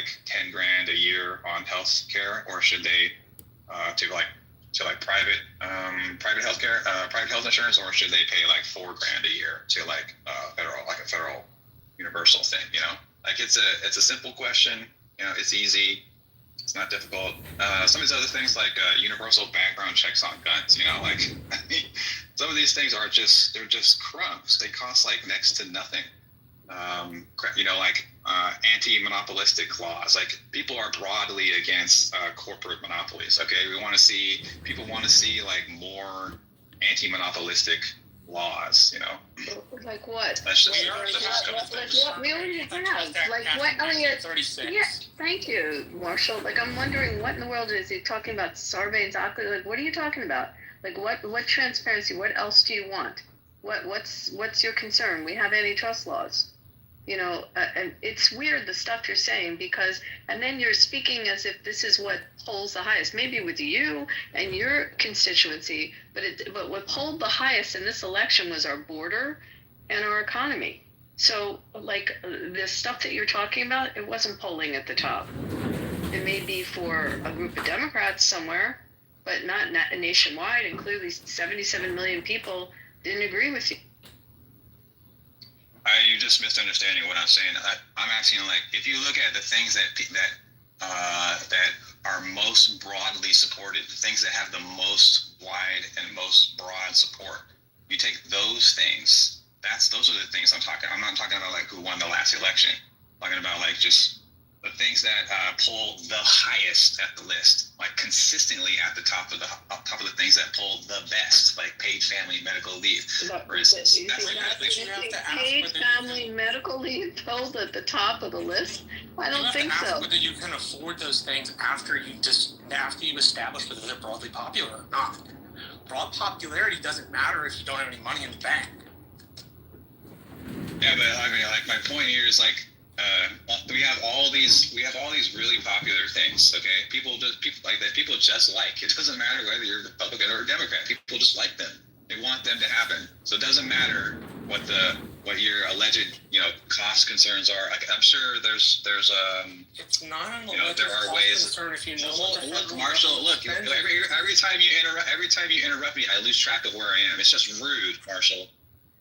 like 10 grand a year on health care, or should they to private healthcare, private health insurance, or should they pay like 4 grand a year to like a federal universal thing? Like it's a simple question. It's easy. It's not difficult. Some of these other things like universal background checks on guns. Like some of these things they're just crumbs. They cost like next to nothing. Like anti-monopolistic laws. Like people are broadly against corporate monopolies. Okay, people want to see like more anti-monopolistic laws. Like what? That's just what we already have. Like what? Oh yeah. 36. Yeah. Thank you, Marshall. Like I'm wondering what in the world is he talking about? Sarbanes-Oxley? Like what are you talking about? Like what transparency? What else do you want? What's your concern? We have antitrust laws. And it's weird the stuff you're saying and then you're speaking as if this is what polls the highest, maybe with you and your constituency, but what polled the highest in this election was our border and our economy. So like the stuff that you're talking about, it wasn't polling at the top. It may be for a group of Democrats somewhere, but not nationwide, and clearly 77 million people didn't agree with you. You're just misunderstanding what I'm saying. I'm asking, like, if you look at the things that are most broadly supported, the things that have the most wide and most broad support, you take those things. Those are the things I'm talking. I'm not talking about like who won the last election. I'm talking about like just the things that pull the highest at the list, like consistently at the top of the things that pull the best, like paid family medical leave, for instance. Paid family medical leave pulled at the top of the list? I don't think so. Whether you can afford those things after you establish whether they're broadly popular or not. Broad popularity doesn't matter if you don't have any money in the bank. Yeah, but I mean, like my point here is like. We have all these really popular things. Okay, people just like. It doesn't matter whether you're Republican or a Democrat. People just like them. They want them to happen. So it doesn't matter what your alleged cost concerns are. I'm sure there's it's not an alleged there are ways. Concern if you know look, Marshall. Look, every time you interrupt me, I lose track of where I am. It's just rude, Marshall.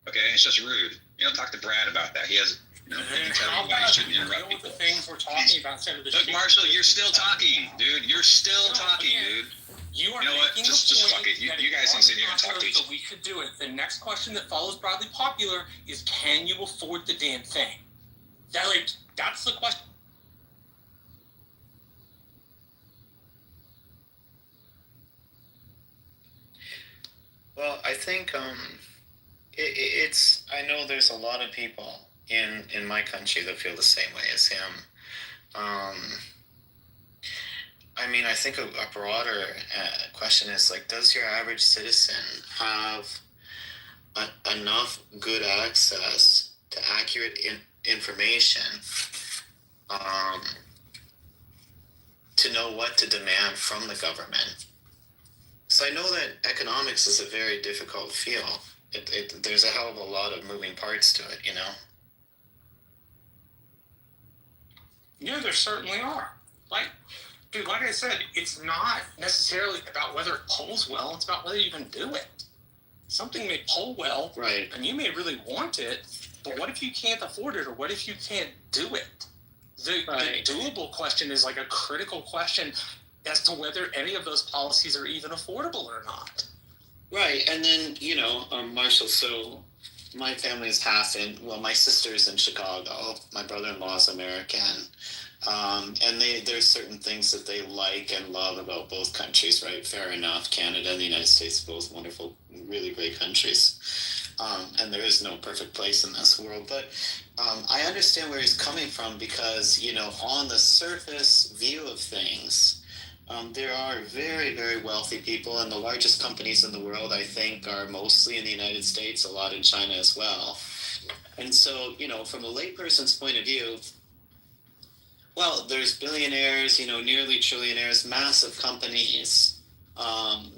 Okay, it's just rude. Talk to Brad about that. He has. How about you know the things we're talking about instead of the Look, Marshall, you're still talking, dude. You're still talking, dude. You are what? Just fuck it. You guys can sit here and talk to each other. So we should do it. The next question that follows broadly popular is, can you afford the damn thing? That's the question. Well, I think it's. I know there's a lot of people in my country that feel the same way as him. I mean, I think a broader question is like, does your average citizen have enough good access to accurate information to know what to demand from the government? So I know that economics is a very difficult field. There's a hell of a lot of moving parts to it, Yeah, there certainly are. Like I said, it's not necessarily about whether it polls well, it's about whether you can do it. Something may poll well, right, and you may really want it, but what if you can't afford it, or what if you can't do it? The doable question is like a critical question as to whether any of those policies are even affordable or not. Right, and then, Marshall, so my family is my sister's in Chicago, my brother-in-law is American, and there's certain things that they like and love about both countries, right? Fair enough. Canada and the United States, both wonderful, really great countries, and there is no perfect place in this world, but I understand where he's coming from because, on the surface view of things, there are very, very wealthy people, and the largest companies in the world, I think, are mostly in the United States, a lot in China as well. And so, from a layperson's point of view, well, there's billionaires, nearly trillionaires, massive companies, the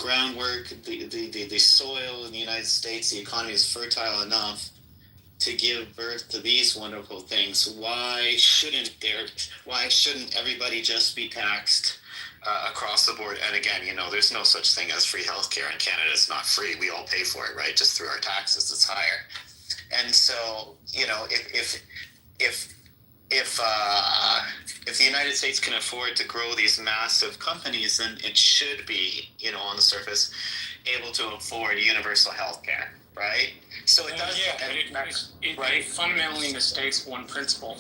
groundwork, the soil in the United States, the economy is fertile enough to give birth to these wonderful things, why shouldn't everybody just be taxed across the board? And again, there's no such thing as free healthcare in Canada. It's not free. We all pay for it, right? Just through our taxes, it's higher. And so, if the United States can afford to grow these massive companies, then it should be, on the surface, able to afford universal health care, right? So it does. It fundamentally mistakes one principle.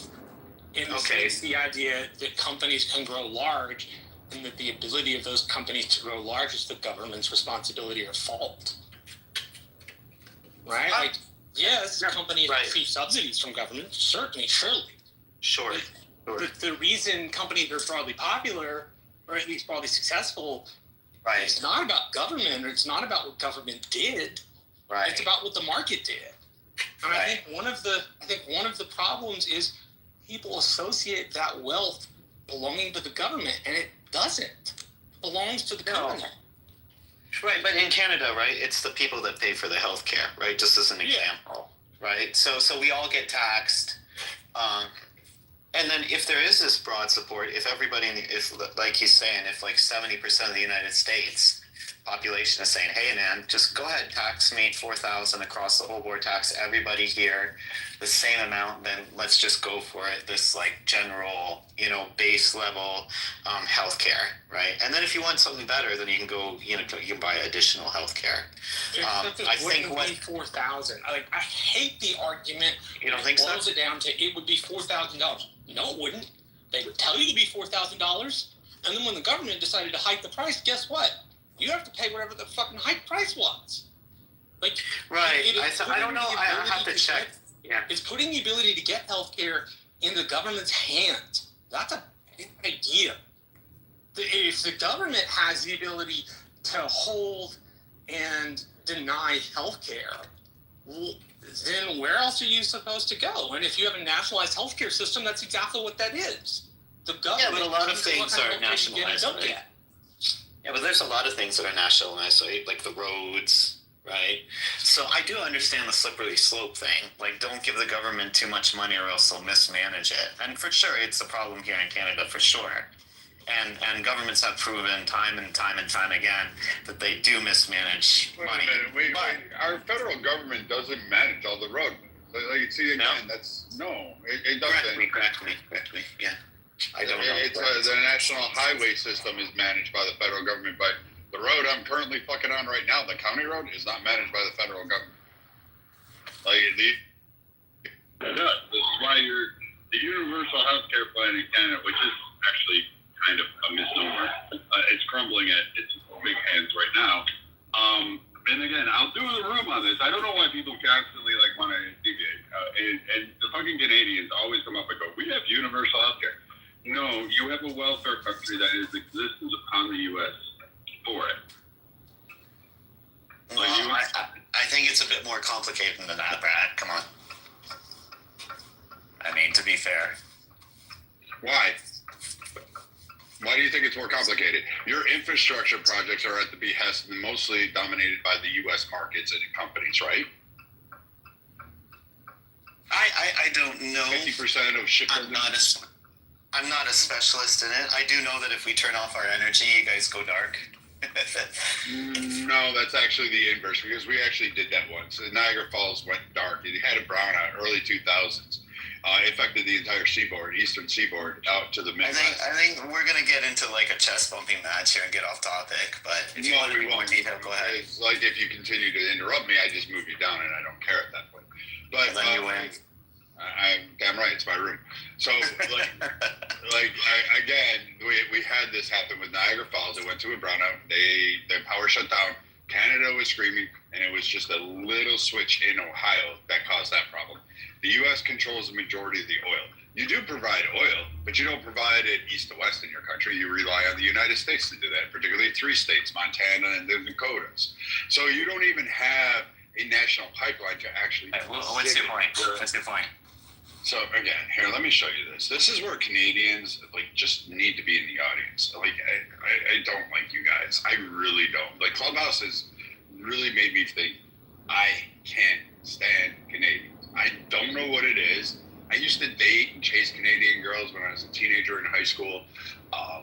It mistakes the idea that companies can grow large, and that the ability of those companies to grow large is the government's responsibility or fault. Right? Yes, companies receive subsidies from government, surely. Sure. But the reason companies are broadly popular, or at least broadly successful, it's not about government, or it's not about what government did. Right. It's about what the market did. And I think one of the problems is people associate that wealth belonging to the government, and it doesn't. It belongs to the government. Right, but in Canada, right, it's the people that pay for the health care, right? Just as an example, right? So we all get taxed. And then if there is this broad support, if everybody, if like he's saying, if like 70% of the United States population is saying, hey man, just go ahead, tax me $4,000 across the whole board, tax everybody here the same amount, then let's just go for it. This like general, base level healthcare, right? And then if you want something better, then you can go, you can buy additional healthcare. I think what 4,000. I hate the argument. You don't think so? Boils it down to it would be $4,000. No, it wouldn't. They would tell you to be $4,000, and then when the government decided to hike the price, guess what? You have to pay whatever the fucking hike price was. I don't know. I have to check. It's putting the ability to get healthcare in the government's hands. That's a big idea. If the government has the ability to hold and deny healthcare, then where else are you supposed to go? And if you have a nationalized healthcare system, that's exactly what that is. The government. Yeah, but a lot of things are nationalized. Yeah, but there's a lot of things that are nationalized, right? Like the roads, right? So I do understand the slippery slope thing. Like, don't give the government too much money or else they'll mismanage it. And for sure, it's a problem here in Canada, for sure. And governments have proven time and time again that they do mismanage money. Wait a minute. Our federal government doesn't manage all the roads. See, again, it doesn't. Correctly, yeah. I don't know. It's the national highway system is managed by the federal government, but the road I'm currently fucking on right now, the county road, is not managed by the federal government. This is why the universal health care plan in Canada, which is actually kind of a misnomer, it's crumbling at its big hands right now. And again, I'll do the room on this. I don't know why people constantly want to deviate. And the fucking Canadians always come up and go, we have universal health care. No, you have a welfare country that is existence upon the U.S. for it. Well, I think it's a bit more complicated than that, Brad. Come on. I mean, to be fair. Why? Why do you think it's more complicated? Your infrastructure projects are at the behest and mostly dominated by the U.S. markets and companies, right? I don't know. 50% of shipbuilding. I'm not a specialist in it. I do know that if we turn off our energy, you guys go dark. No, that's actually the inverse, because we actually did that once. Niagara Falls went dark. It had a brownout early 2000s. It affected the entire seaboard, eastern seaboard, out to the Midwest. I think we're going to get into like a chest bumping match here and get off topic, but if you want to be more detailed, go ahead. It's like if you continue to interrupt me, I just move you down and I don't care at that point. But then you win. I'm damn right, it's my room. So, again, we had this happen with Niagara Falls. It went to a brownout. The power shut down. Canada was screaming, and it was just a little switch in Ohio that caused that problem. The U.S. controls the majority of the oil. You do provide oil, but you don't provide it east to west in your country. You rely on the United States to do that, particularly 3 states, Montana and the Dakotas. So you don't even have a national pipeline to actually... What's your point? So again, here, let me show you this. This is where Canadians just need to be in the audience. I don't like you guys. I really don't. Clubhouse has really made me think I can't stand Canadians. I don't know what it is. I used to date and chase Canadian girls when I was a teenager in high school. I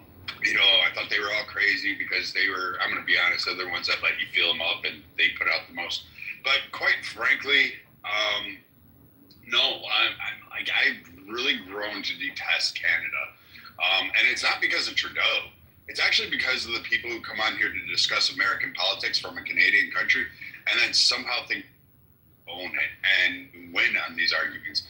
thought they were all crazy because they were, I'm going to be honest, they're the ones that let you feel them up and they put out the most. But quite frankly, no, I've really grown to detest Canada. And it's not because of Trudeau. It's actually because of the people who come on here to discuss American politics from a Canadian country and then somehow think own it and win on these arguments.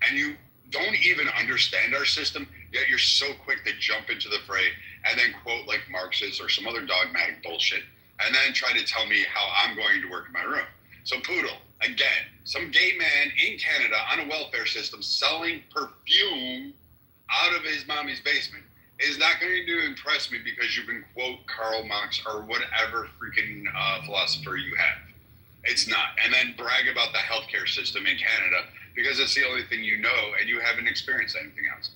And you don't even understand our system, yet you're so quick to jump into the fray and then quote like Marxist or some other dogmatic bullshit and then try to tell me how I'm going to work in my room. So Poodle, again, some gay man in Canada on a welfare system selling perfume out of his mommy's basement is not going to impress me because you can quote Karl Marx or whatever freaking philosopher you have. It's not. And then brag about the healthcare system in Canada because it's the only thing you know and you haven't experienced anything else.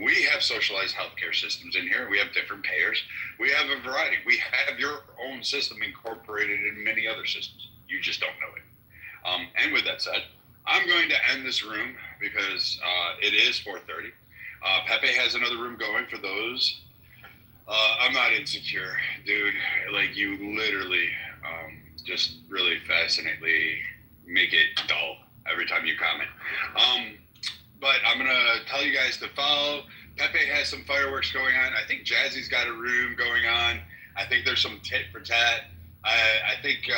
We have socialized healthcare systems in here. We have different payers. We have a variety. We have your own system incorporated in many other systems. You just don't know it. And with that said, I'm going to end this room because it is 4:30. Pepe has another room going for those. I'm not insecure, dude. Like, you literally just really fascinately make it dull every time you comment. But I'm going to tell you guys to follow. Pepe has some fireworks going on. I think Jazzy's got a room going on. I think there's some tit for tat. I think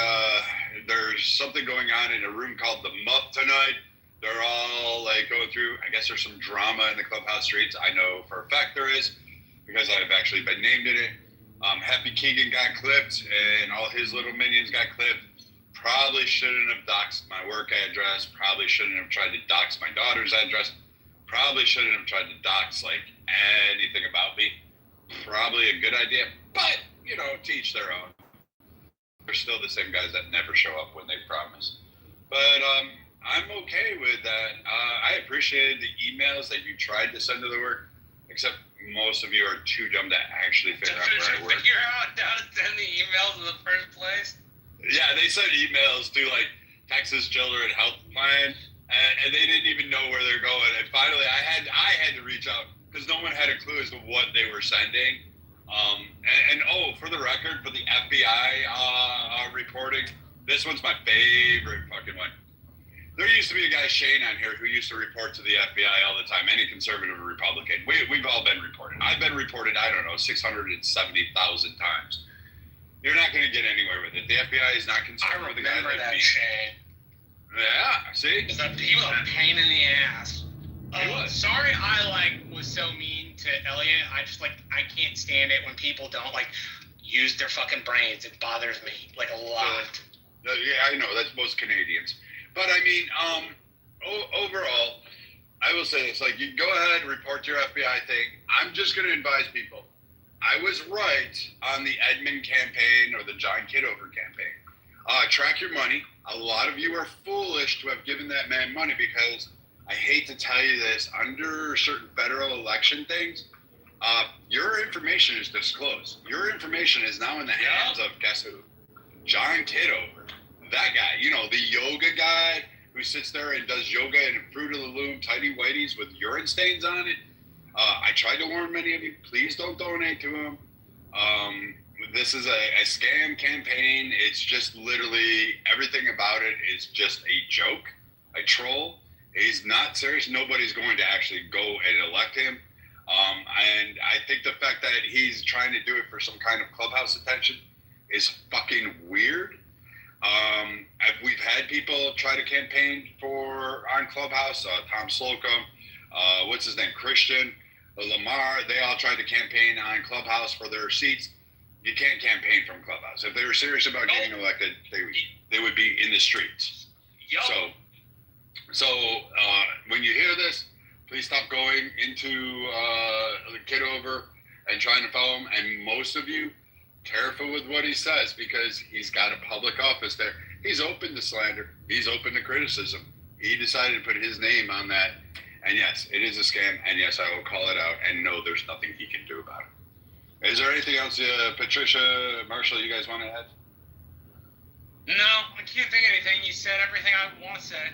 there's something going on in a room called the Muff tonight. They're all like going through, I guess there's some drama in the clubhouse streets. I know for a fact there is because I've actually been named in it. Happy Keegan got clipped and all his little minions got clipped. Probably shouldn't have doxed my work address. Probably shouldn't have tried to dox my daughter's address. Probably shouldn't have tried to dox like anything about me. Probably a good idea, but to each their own. They're still the same guys that never show up when they promise. But I'm okay with that. I appreciated the emails that you tried to send to the work, except most of you are too dumb to actually figure out where I work. Figure out how to send the emails in the first place? Yeah, they sent emails to like Texas Children Health Plan, and they didn't even know where they're going. And finally, I had to reach out because no one had a clue as to what they were sending. For the record, for the FBI reporting, this one's my favorite fucking one. There used to be a guy, Shane, on here who used to report to the FBI all the time, any conservative or Republican. We've all been reported. I've been reported, 670,000 times. You're not going to get anywhere with it. The FBI is not concerned with the guy like me. Shane. Yeah, see? He was a pain in the ass. He was. Sorry I was so mean to Elliot. I can't stand it when people don't use their fucking brains. It bothers me a lot. Yeah, I know. That's most Canadians. But I mean, overall, I will say this: you go ahead and report your FBI thing. I'm just going to advise people. I was right on the Edmund campaign or the John Kitover campaign. Track your money. A lot of you are foolish to have given that man money because I hate to tell you this, under certain federal election things, your information is disclosed. Your information is now in the hands of guess who? John Kitover. That guy, the yoga guy who sits there and does yoga in Fruit of the Loom tighty whities with urine stains on it. I tried to warn many of you, please don't donate to him. This is a scam campaign. It's just literally everything about it is just a joke, a troll. He's not serious. Nobody's going to actually go and elect him. And I think the fact that he's trying to do it for some kind of clubhouse attention is fucking weird. We've had people try to campaign on Clubhouse, Tom Slocum, what's his name, Christian, Lamar, they all tried to campaign on Clubhouse for their seats. You can't campaign from Clubhouse. If they were serious about getting elected, they would be in the streets. So when you hear this, please stop going into Kitover and trying to follow him. And most of you, careful with what he says because he's got a public office there. He's open to slander. He's open to criticism. He decided to put his name on that. And yes, it is a scam. And yes, I will call it out. And no, there's nothing he can do about it. Is there anything else, Patricia, Marshall, you guys want to add? No, I can't think of anything. You said everything I want to say.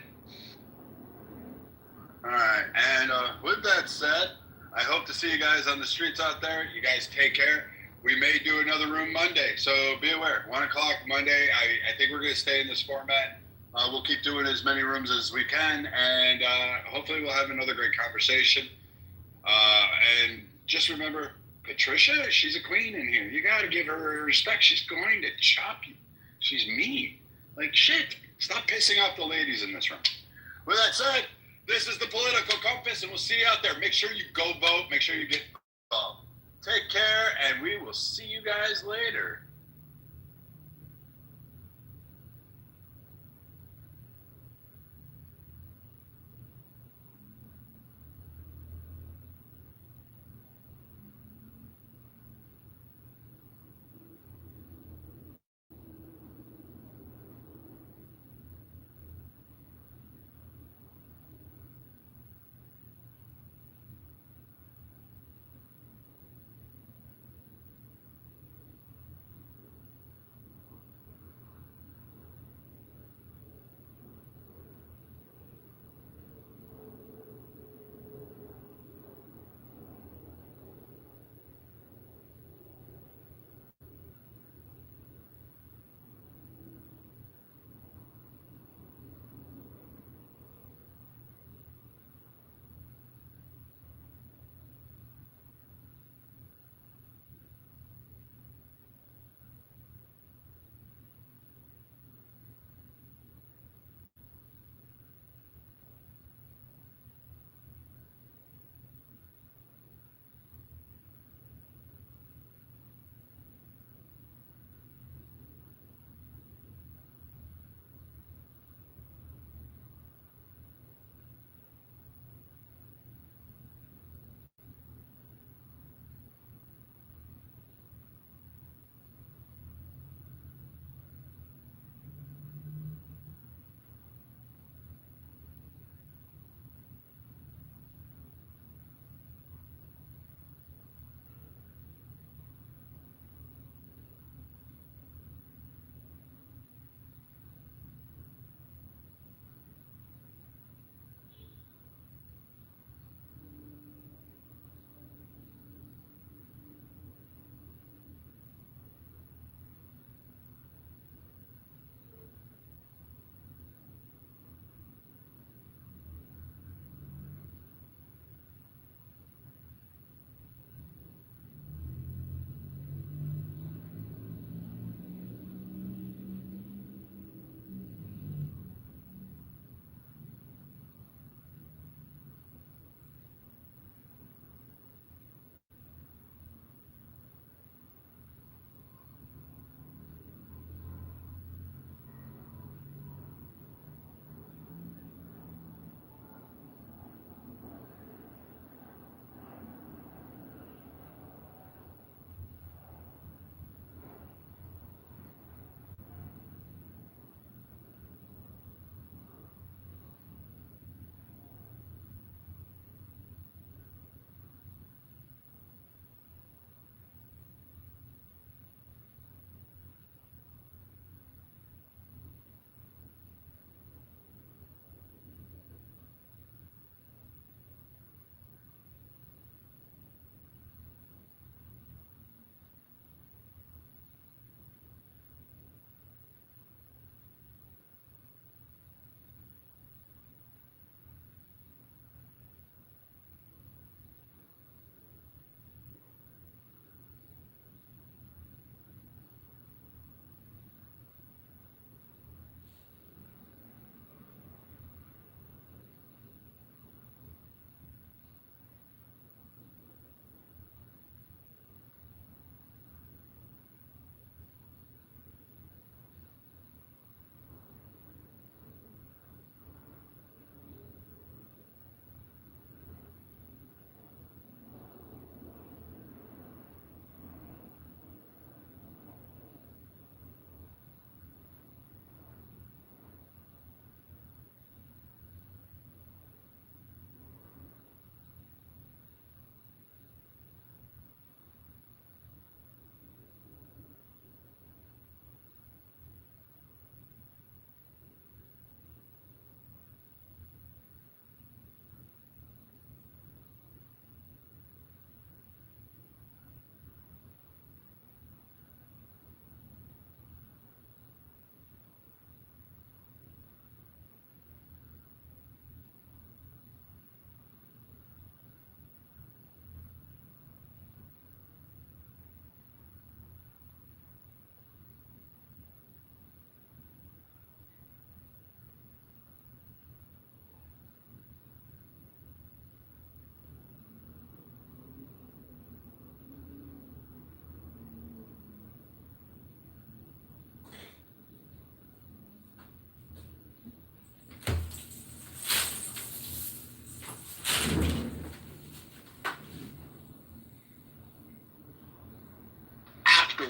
All right. And with that said, I hope to see you guys on the streets out there. You guys take care. We may do another room Monday, so be aware. 1 o'clock Monday. I think we're going to stay in this format. We'll keep doing as many rooms as we can, and hopefully we'll have another great conversation. And just remember, Patricia, she's a queen in here. You got to give her respect. She's going to chop you. She's mean. Like, shit. Stop pissing off the ladies in this room. With that said, this is the Political Compass, and we'll see you out there. Make sure you go vote. Make sure you get involved. Take care, and we will see you guys later.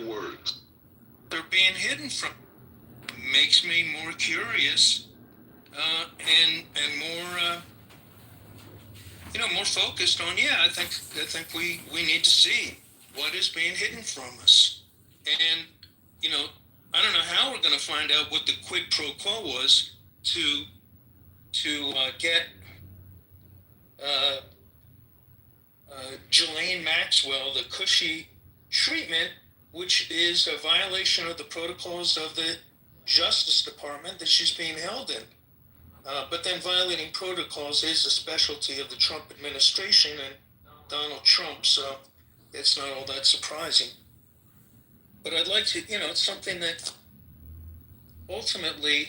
words. They're being hidden from. Makes me more curious and more more focused on. Yeah, I think we need to see what is being hidden from us, and I don't know how we're going to find out what the quid pro quo was to get Ghislaine Maxwell the cushy treatment, which is a violation of the protocols of the Justice Department that she's being held in. But then violating protocols is a specialty of the Trump administration and Donald Trump, so it's not all that surprising. But I'd like to, it's something that ultimately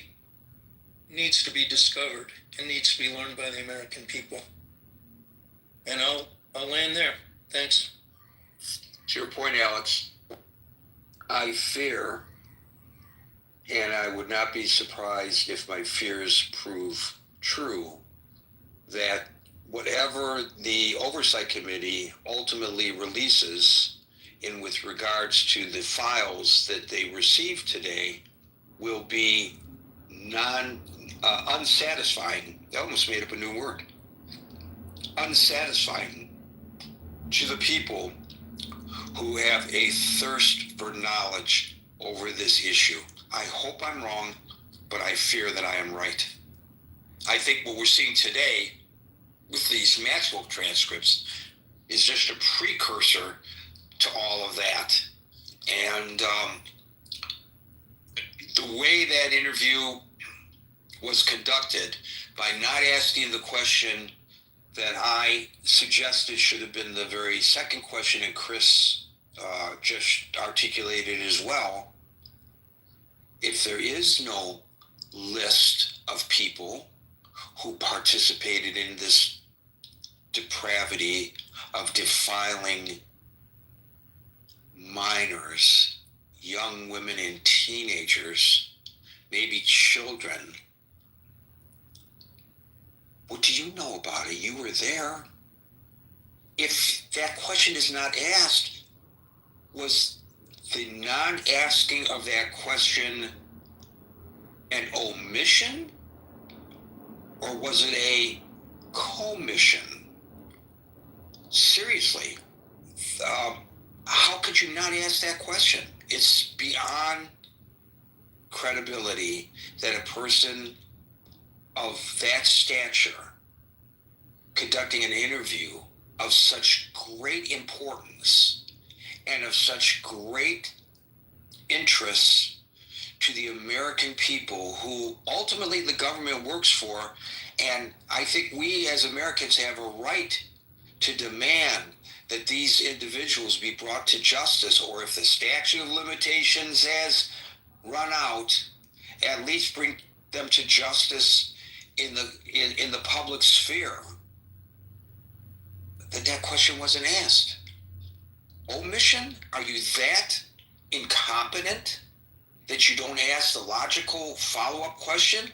needs to be discovered and needs to be learned by the American people. And I'll land there. Thanks. To your point, Alex, I fear, and I would not be surprised if my fears prove true, that whatever the Oversight Committee ultimately releases in with regards to the files that they received today will be unsatisfying. I almost made up a new word. Unsatisfying to the people who have a thirst for knowledge over this issue. I hope I'm wrong, but I fear that I am right. I think what we're seeing today with these Maxwell transcripts is just a precursor to all of that. And the way that interview was conducted, by not asking the question that I suggested should have been the very second question, and Chris just articulated as well, if there is no list of people who participated in this depravity of defiling minors, young women and teenagers, maybe children, what do you know about it? You were there. If that question is not asked, was the non-asking of that question an omission, or was it a commission? Seriously, how could you not ask that question? It's beyond credibility that a person of that stature conducting an interview of such great importance and of such great interest to the American people who ultimately the government works for. And I think we as Americans have a right to demand that these individuals be brought to justice, or if the statute of limitations has run out, at least bring them to justice in the public sphere. That question wasn't asked. Omission? Are you that incompetent that you don't ask the logical follow-up question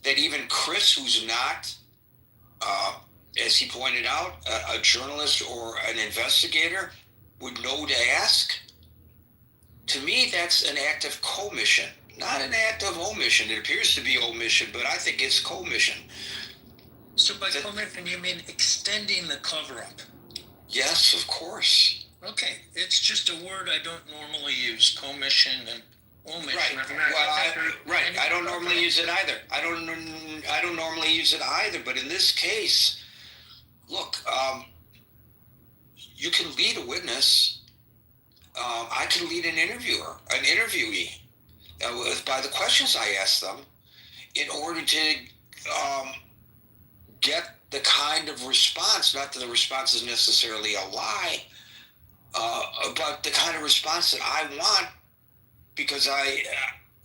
that even Chris, who's not, as he pointed out, a journalist or an investigator, would know to ask? To me, that's an act of commission, not an act of omission. It appears to be omission, but I think it's commission. So by commission, you mean extending the cover-up? Yes, of course. Okay, it's just a word I don't normally use, commission and omission. Right. I don't normally use it either. I don't normally use it either. But in this case, look, you can lead a witness. I can lead an interviewee, by the questions I ask them, in order to get the kind of response. Not that the response is necessarily a lie, but the kind of response that I want, because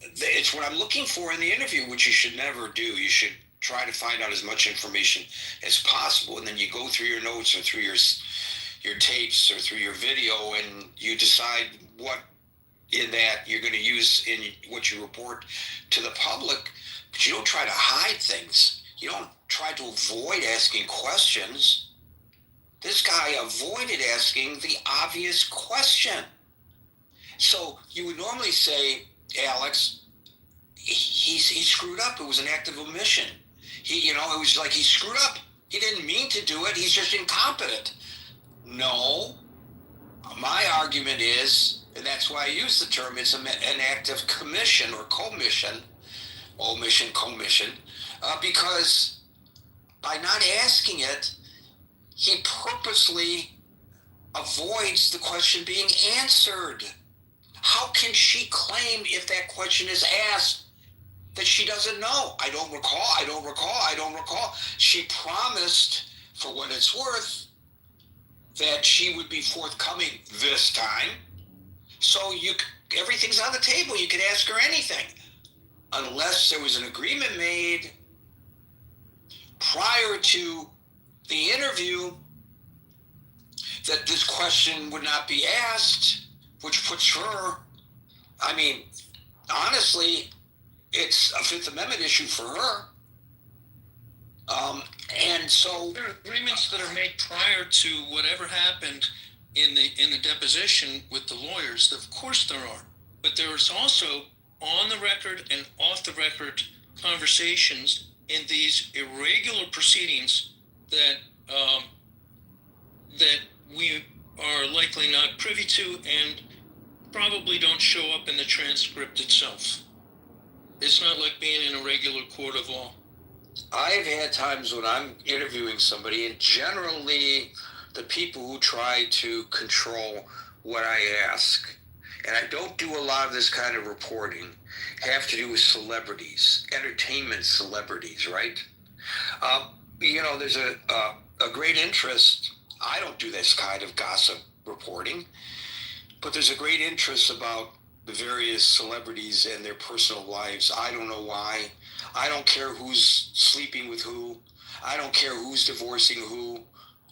it's what I'm looking for in the interview, which you should never do. You should try to find out as much information as possible, and then you go through your notes or through your tapes or through your video, and you decide what in that you're going to use in what you report to the public. But you don't try to hide things. You don't try to avoid asking questions. This guy avoided asking the obvious question. So you would normally say, Alex, he screwed up. It was an act of omission. It was like he screwed up. He didn't mean to do it. He's just incompetent. No. My argument is, and that's why I use the term, it's an act of commission or commission, commission, because by not asking it, he purposely avoids the question being answered. How can she claim if that question is asked that she doesn't know? I don't recall. She promised, for what it's worth, that she would be forthcoming this time. So everything's on the table. You can ask her anything. Unless there was an agreement made prior to the interview that this question would not be asked, which puts her, honestly, it's a Fifth Amendment issue for her. And so There are agreements that are made prior to whatever happened in the deposition with the lawyers. Of course there are. But there's also on the record and off the record conversations in these irregular proceedings that we are likely not privy to and probably don't show up in the transcript itself. It's not like being in a regular court of law. I've had times when I'm interviewing somebody, and generally the people who try to control what I ask, and I don't do a lot of this kind of reporting, have to do with celebrities, entertainment celebrities, right? There's a great interest. I don't do this kind of gossip reporting, but there's a great interest about the various celebrities and their personal lives. I don't know why. I don't care who's sleeping with who. I don't care who's divorcing who.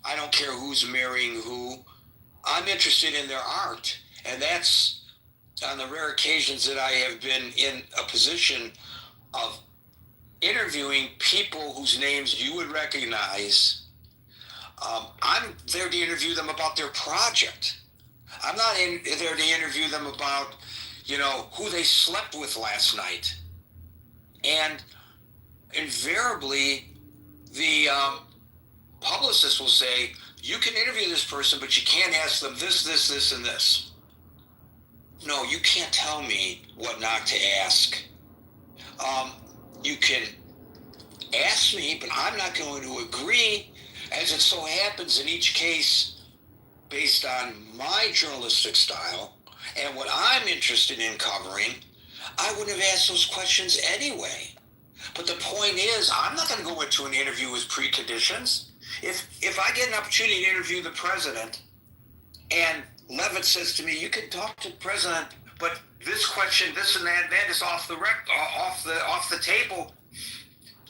I don't care who's marrying who. I'm interested in their art. And that's on the rare occasions that I have been in a position of interviewing people whose names you would recognize. I'm there to interview them about their project. I'm not there to interview them about, who they slept with last night. And invariably, the publicist will say, you can interview this person, but you can't ask them this, and this. No, you can't tell me what not to ask. You can ask me, but I'm not going to agree, as it so happens in each case, based on my journalistic style and what I'm interested in covering, I wouldn't have asked those questions anyway. But the point is, I'm not going to go into an interview with preconditions. If I get an opportunity to interview the president, and Levitt says to me, "You can talk to the president, but this question, this and that is off the table,"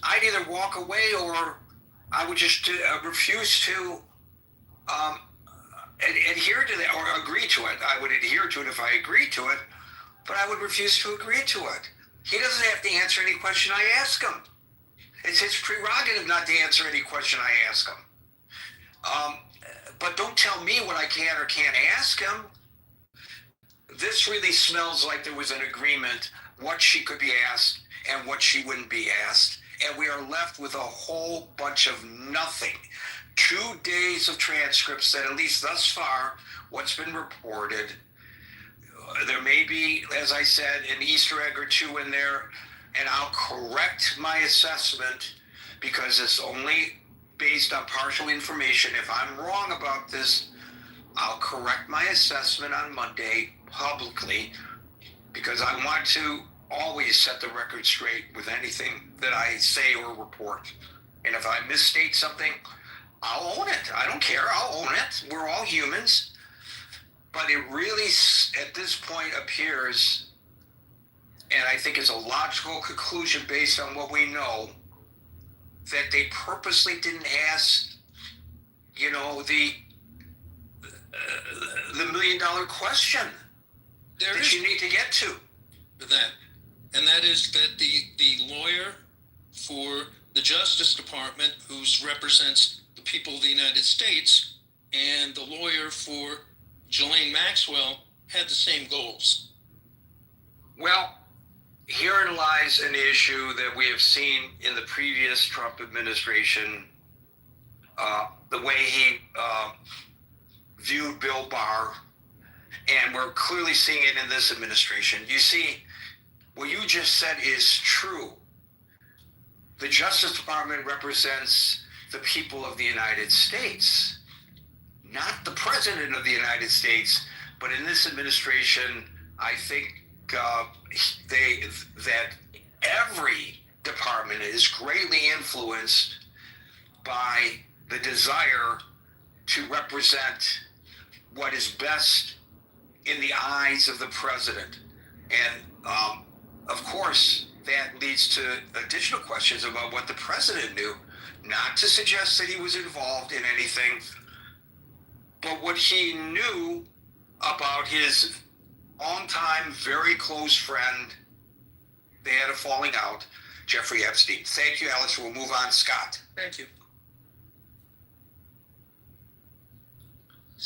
I'd either walk away or I would just refuse to adhere to that or agree to it. I would adhere to it if I agreed to it, but I would refuse to agree to it. He doesn't have to answer any question I ask him. It's his prerogative not to answer any question I ask him. But don't tell me what I can or can't ask him. This really smells like there was an agreement what she could be asked and what she wouldn't be asked. And we are left with a whole bunch of nothing. 2 days of transcripts that, at least thus far, what's been reported. There may be, as I said, an Easter egg or two in there, and I'll correct my assessment because it's only based on partial information. If I'm wrong about this, I'll correct my assessment on Monday publicly because I want to always set the record straight with anything that I say or report. And if I misstate something, I'll own it. I don't care. I'll own it. We're all humans. But it really, at this point, appears, and I think it's a logical conclusion based on what we know, that they purposely didn't ask, the $1 million question that you need to get to. That, and that is that the lawyer for the Justice Department, who represents the people of the United States, and the lawyer for Ghislaine Maxwell, had the same goals. Well, herein lies an issue that we have seen in the previous Trump administration, the way he viewed Bill Barr, and we're clearly seeing it in this administration. You see, what you just said is true. The Justice Department represents the people of the United States, not the President of the United States. But in this administration, I think that every department is greatly influenced by the desire to represent what is best in the eyes of the president. And of course, that leads to additional questions about what the president knew. Not to suggest that he was involved in anything, but what he knew about his longtime, very close friend. They had a falling out, Jeffrey Epstein. Thank you, Alice. We'll move on. Scott. Thank you.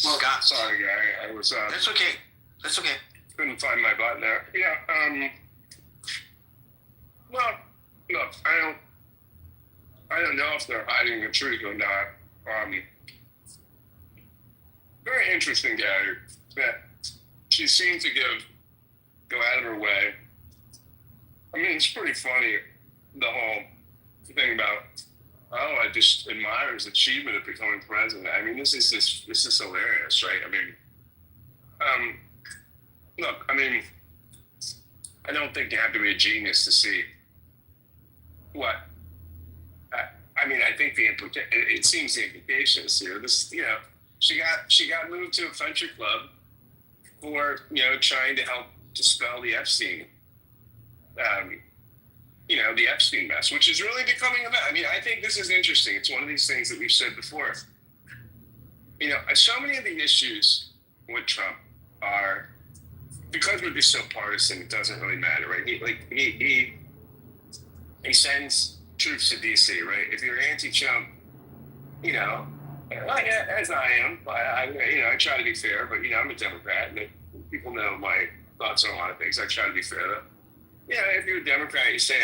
Well, Scott. sorry, guy. I was That's okay. That's okay. couldn't find my button there. Yeah. Well, look, I don't know if they're hiding the truth or not. Very interesting guy that she seems to go out of her way. I mean, it's pretty funny, the whole thing about, oh, I just admire his achievement of becoming president. I mean, this is hilarious, right? I mean, look, I mean, I don't think you have to be a genius to see what. I mean, I think it seems the implications here. This, you know, she got moved to a country club for, you know, trying to help dispel the Epstein, you know, the Epstein mess, which is really becoming a mess. I mean, I think this is interesting. It's one of these things that we've said before. You know, so many of the issues with Trump are, because we're just so partisan, it doesn't really matter, right? He sends troops to DC, right? If you're anti-Trump, you know, like, as I am, I try to be fair, but, you know, I'm a Democrat, and people know my thoughts on a lot of things. I try to be fair. You know, if you're a Democrat, you say,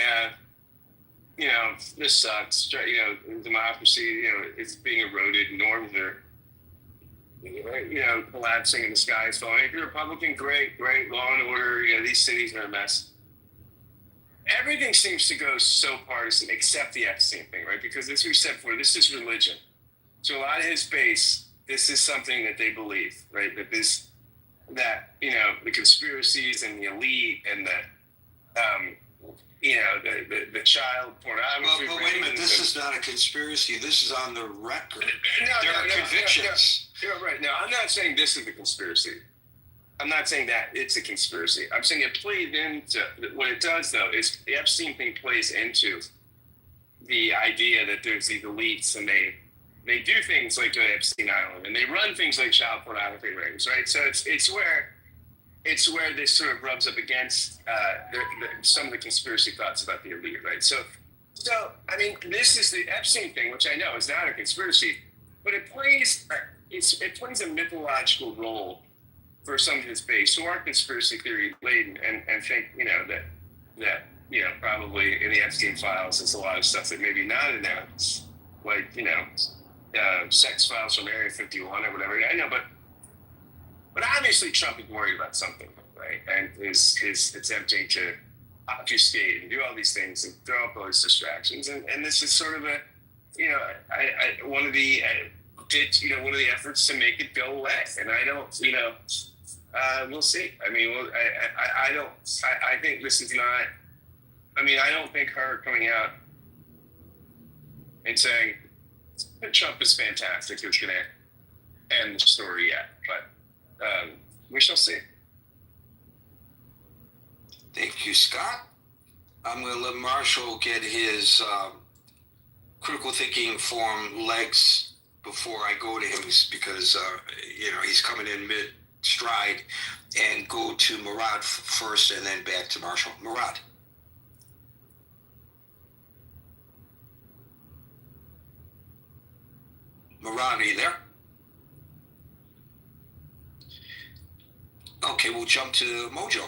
you know, this sucks. You know, democracy, you know, it's being eroded. Norms are, you know, collapsing and the sky is falling. If you're a Republican, great, law and order. You know, these cities are a mess. Everything seems to go so partisan, except the Epstein thing, right? Because as we said before, this is religion. So a lot of his base, this is something that they believe, right? That you know, the conspiracies and the elite and the, you know, the child pornography. Well, wait a minute. This is not a conspiracy. This is on the record. There are convictions. You're right. No, I'm not saying this is a conspiracy. I'm not saying that it's a conspiracy. I'm saying it played into, what it does though is the Epstein thing plays into the idea that there's these elites and they do things like the Epstein Island and they run things like child pornography rings, right? So it's where this sort of rubs up against some of the conspiracy thoughts about the elite, right? So I mean, this is the Epstein thing, which I know is not a conspiracy, but it plays a mythological role for some of his base who aren't conspiracy theory laden and think, you know, that you know, probably in the Epstein files there's a lot of stuff that maybe not announced, like, you know, sex files from Area 51 or whatever. I know, but obviously Trump is worried about something, right? And is attempting to obfuscate and do all these things and throw up all these distractions. And this is sort of a, you know, one of the efforts to make it go away. And I don't, you know, we'll see. I mean, I think this is not, I mean, I don't think her coming out and saying that Trump is fantastic is going to end the story yet. But we shall see. Thank you, Scott. I'm going to let Marshall get his critical thinking form legs before I go to him because, you know, he's coming in mid-stride, and go to Murad first and then back to Marshall. Murad. Murad, are you there? Okay. Okay, we'll jump to Mojo.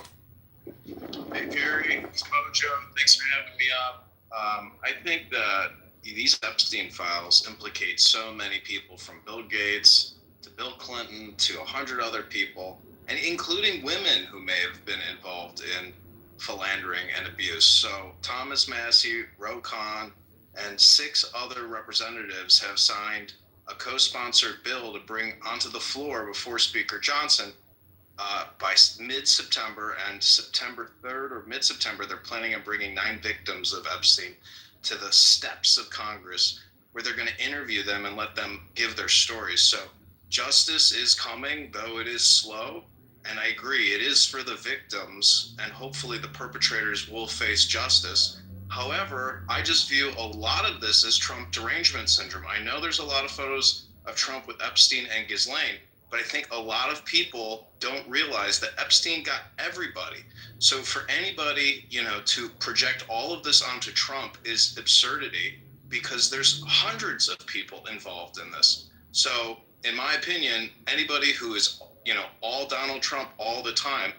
Hey Gary, it's Mojo. Thanks for having me up. I think that these Epstein files implicate so many people, from Bill Gates to Bill Clinton to 100 other people, and including women who may have been involved in philandering and abuse. So Thomas Massie, Ro Khan, and 6 other representatives have signed a co-sponsored bill to bring onto the floor before Speaker Johnson by mid-September, and September 3rd or mid-September, they're planning on bringing 9 victims of Epstein to the steps of Congress, where they're going to interview them and let them give their stories. So justice is coming, though it is slow. And I agree, it is for the victims, and hopefully the perpetrators will face justice. However, I just view a lot of this as Trump derangement syndrome. I know there's a lot of photos of Trump with Epstein and Ghislaine, but I think a lot of people don't realize that Epstein got everybody. So for anybody, to project all of this onto Trump is absurdity, because there's hundreds of people involved in this. So in my opinion, anybody who is, all Donald Trump all the time,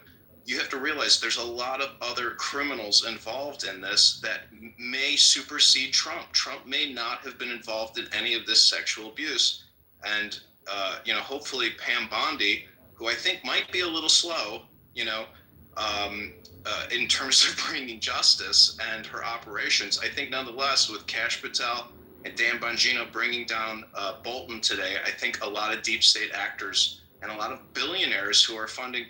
you have to realize there's a lot of other criminals involved in this that may supersede Trump. Trump may not have been involved in any of this sexual abuse. And hopefully Pam Bondi, who I think might be a little slow, in terms of bringing justice and her operations, I think nonetheless, with Kash Patel and Dan Bongino bringing down Bolton today, I think a lot of deep state actors and a lot of billionaires who are funding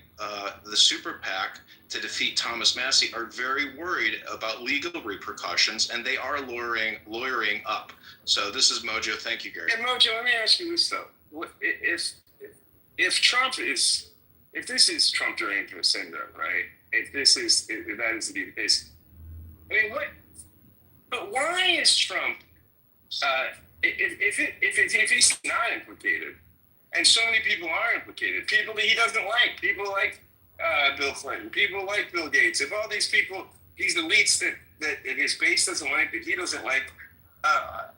the super PAC to defeat Thomas Massie are very worried about legal repercussions, and they are lawyering up. So this is Mojo. Thank you, Gary. And Mojo, let me ask you this though: if this is Trump derangement syndrome, right? If that is to be the case, I mean, but why is Trump? If he's not implicated, and so many people are implicated, people that he doesn't like, people like Bill Clinton, people like Bill Gates, if all these people, these elites that his base doesn't like, that he doesn't like, are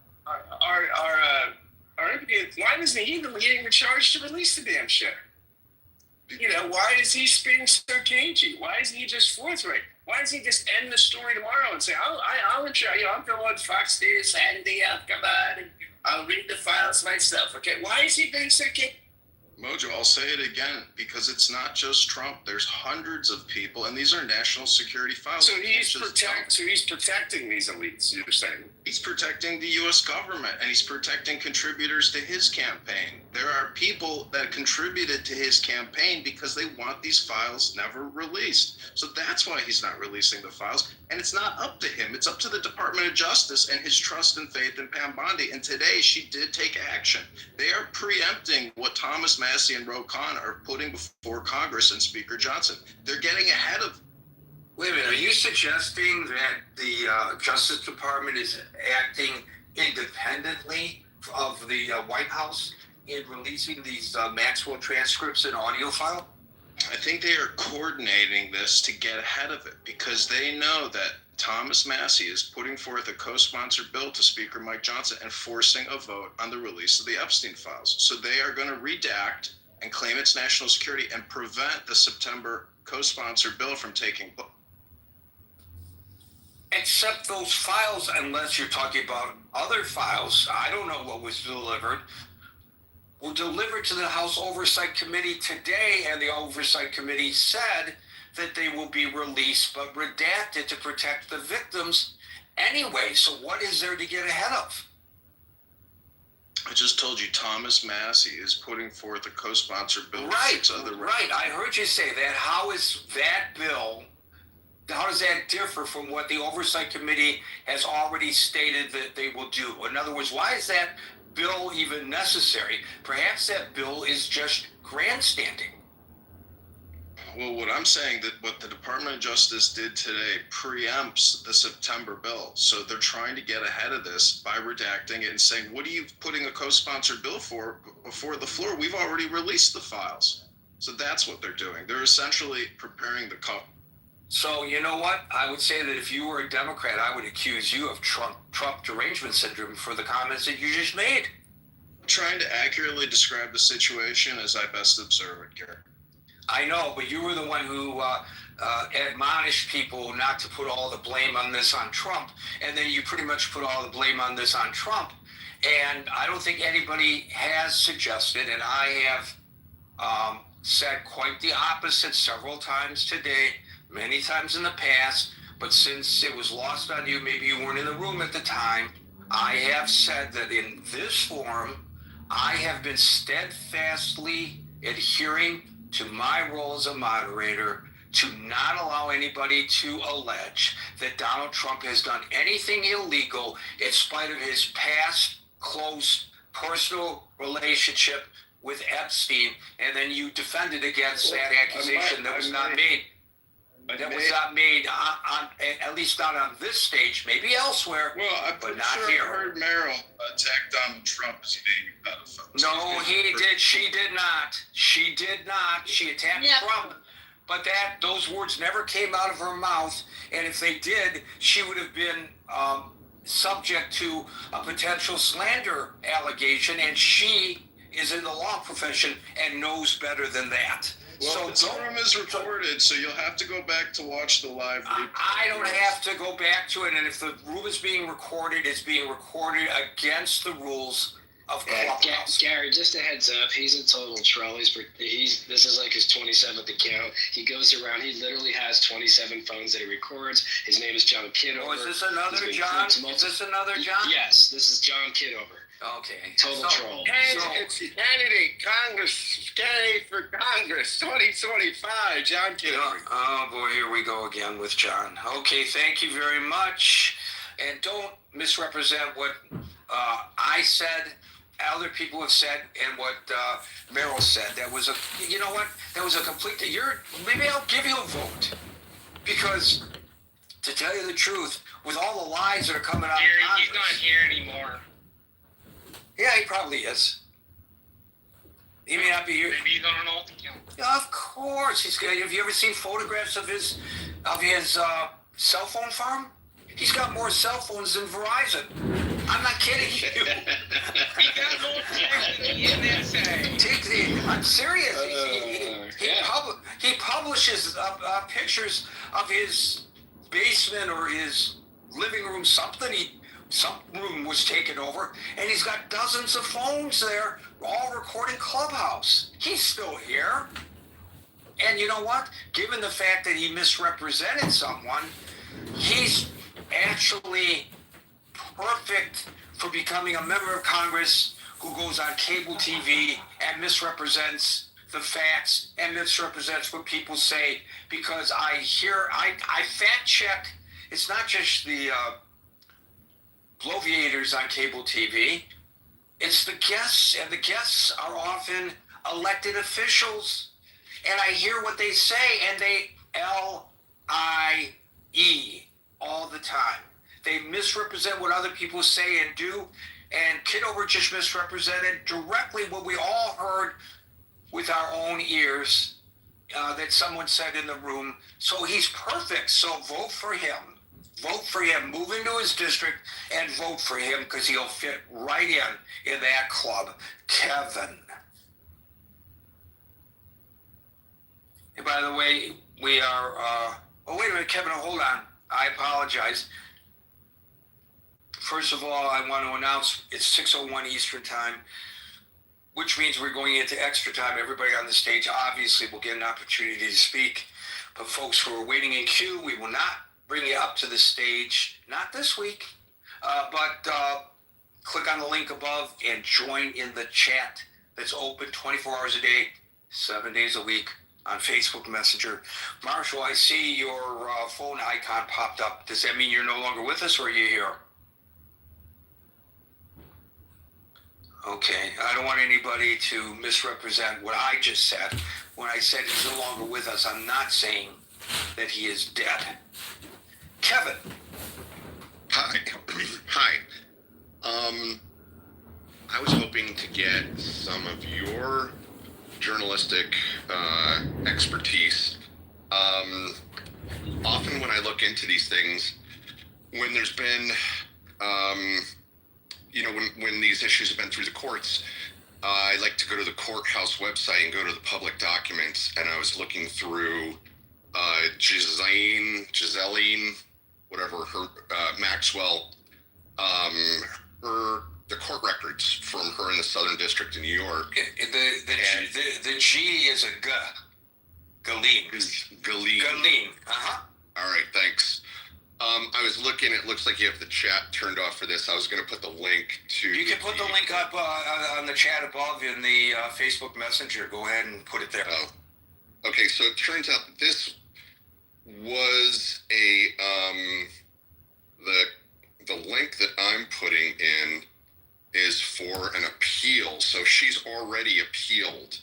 implicated, why doesn't he even get charged to release the damn shit? Why is he being so cagey? Why isn't he just forthright? Why doesn't he just end the story tomorrow and say, I'll go on Fox News and come on, and I'll read the files myself, okay? Why is he being so cagey? Mojo, I'll say it again, because it's not just Trump. There's hundreds of people, and these are national security files. So he's protecting these elites, you're saying? He's protecting the U.S. government, and he's protecting contributors to his campaign. There are people that contributed to his campaign because they want these files never released. So that's why he's not releasing the files. And it's not up to him. It's up to the Department of Justice and his trust and faith in Pam Bondi. And today she did take action. They are preempting what Thomas Massie and Ro Khan are putting before Congress and Speaker Johnson. They're getting ahead of. Wait a minute, are you suggesting that the Justice Department is acting independently of the White House in releasing these Maxwell transcripts and audio file? I think they are coordinating this to get ahead of it, because they know that Thomas Massie is putting forth a co-sponsored bill to Speaker Mike Johnson and forcing a vote on the release of the Epstein files. So they are going to redact and claim it's national security and prevent the September co-sponsored bill from taking place. Except those files, unless you're talking about other files, I don't know what was delivered, were delivered to the House Oversight Committee today, and the Oversight Committee said that they will be released but redacted to protect the victims anyway. So what is there to get ahead of? I just told you Thomas Massie is putting forth a co-sponsored bill. Right. I heard you say that. How is that bill, how does that differ from what the Oversight Committee has already stated that they will do? In other words, why is that bill even necessary? Perhaps that bill is just grandstanding. Well, what I'm saying, that what the Department of Justice did today preempts the September bill. So they're trying to get ahead of this by redacting it and saying, what are you putting a co-sponsored bill for before the floor? We've already released the files. So that's what they're doing. They're essentially preparing the cup. So you know what? I would say that if you were a Democrat, I would accuse you of Trump derangement syndrome for the comments that you just made. I'm trying to accurately describe the situation as I best observe it, Gary. I know, but you were the one who admonished people not to put all the blame on this on Trump, and then you pretty much put all the blame on this on Trump. And I don't think anybody has suggested, and I have said quite the opposite several times today, many times in the past, but since it was lost on you, maybe you weren't in the room at the time, I have said that in this forum, I have been steadfastly adhering to my role as a moderator to not allow anybody to allege that Donald Trump has done anything illegal in spite of his past close personal relationship with Epstein, and then you defended against that accusation that was not made. That was not made on at least not on this stage, maybe elsewhere, Well, but I'm not sure here. I heard Merrill attack Donald Trump as being a pedophile. No, he did. She did not. She did not. She attacked Trump, but those words never came out of her mouth. And if they did, she would have been subject to a potential slander allegation. And she is in the law profession and knows better than that. Well, this room is recorded, so you'll have to go back to watch the live replay. I don't have to go back to it, and if the room is being recorded, it's being recorded against the rules of Clubhouse. Gary, just a heads up, he's a total troll. This is like his 27th account. He goes around, he literally has 27 phones that he records. His name is John Kitover. Oh, is this another John? Is this another John? Yes, this is John Kitover. Okay. Total troll. It's candidate for Congress 2025, John Kitover. Oh boy, here we go again with John. Okay, thank you very much. And don't misrepresent what I said, other people have said, and what Merrill said. That was you know what? That was a complete, maybe I'll give you a vote. Because, to tell you the truth, with all the lies that are coming out Gary, of Congress. he's not here anymore. Yeah, he probably is. He may not be here. Maybe he's on an alt account. Of course, he's good. Have you ever seen photographs of his cell phone farm? He's got more cell phones than Verizon. I'm not kidding you. He got more checks than the NSA. I'm serious. He publishes pictures of his basement or his living room, some room was taken over, and he's got dozens of phones there, all recording Clubhouse. He's still here. And you know what? Given the fact that he misrepresented someone, he's actually perfect for becoming a member of Congress who goes on cable TV and misrepresents the facts and misrepresents what people say, because I fact check. It's not just the bloviators on cable TV. It's the guests, and the guests are often elected officials. And I hear what they say, and they lie all the time. They misrepresent what other people say and do. And Kitover just misrepresented directly what we all heard with our own ears that someone said in the room. So he's perfect. So vote for him. Vote for him. Move into his district and vote for him, because he'll fit right in that club. Kevin. And by the way, we are... oh, wait a minute, Kevin, hold on. I apologize. First of all, I want to announce it's 6:01 Eastern Time, which means we're going into extra time. Everybody on the stage obviously will get an opportunity to speak. But folks who are waiting in queue, we will not bring you up to the stage, not this week, but click on the link above and join in the chat that's open 24 hours a day, 7 days a week on Facebook Messenger. Marshall, I see your phone icon popped up. Does that mean you're no longer with us, or are you here? Okay, I don't want anybody to misrepresent what I just said. When I said he's no longer with us, I'm not saying that he is dead. Kevin. Hi. Hi. I was hoping to get some of your journalistic expertise. Often when I look into these things, when there's been, when these issues have been through the courts, I like to go to the courthouse website and go to the public documents, and I was looking through Giseline, whatever her Maxwell, the court records from her in the Southern District of New York. The G is a G. Galeen. Galeen. All right, thanks. I was looking. It looks like you have the chat turned off for this. I was going to put the link to. You can put the link up on the chat above in the Facebook Messenger. Go ahead and put it there. Oh. Okay, so it turns out that this was a the link that I'm putting in is for an appeal. So she's already appealed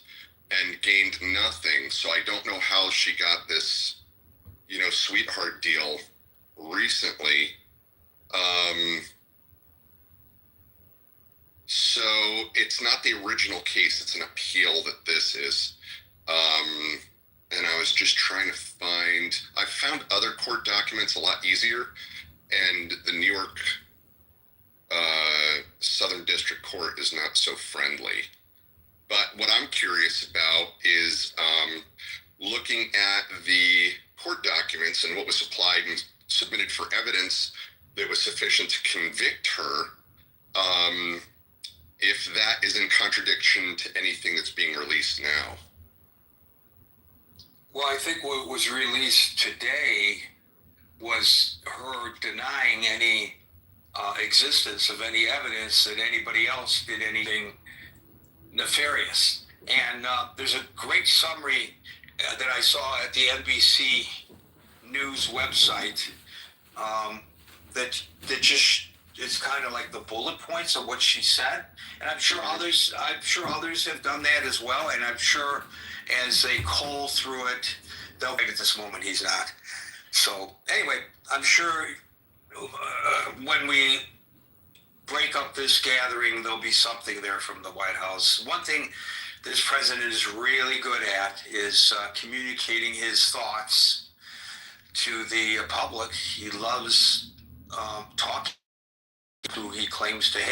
and gained nothing. So I don't know how she got this, sweetheart deal recently. So it's not the original case, it's an appeal that this is. And I was just trying to I found other court documents a lot easier, and the New York Southern District Court is not so friendly. But what I'm curious about is looking at the court documents and what was supplied and submitted for evidence that was sufficient to convict her, if that is in contradiction to anything that's being released now. Well, I think what was released today was her denying any existence of any evidence that anybody else did anything nefarious. And there's a great summary that I saw at the NBC News website that just it's kind of like the bullet points of what she said. And I'm sure others have done that as well. And I'm sure as they cull through it, they'll get at this moment he's not. So anyway, I'm sure when we break up this gathering, there'll be something there from the White House. One thing this president is really good at is communicating his thoughts to the public. He loves talking to who he claims to hate.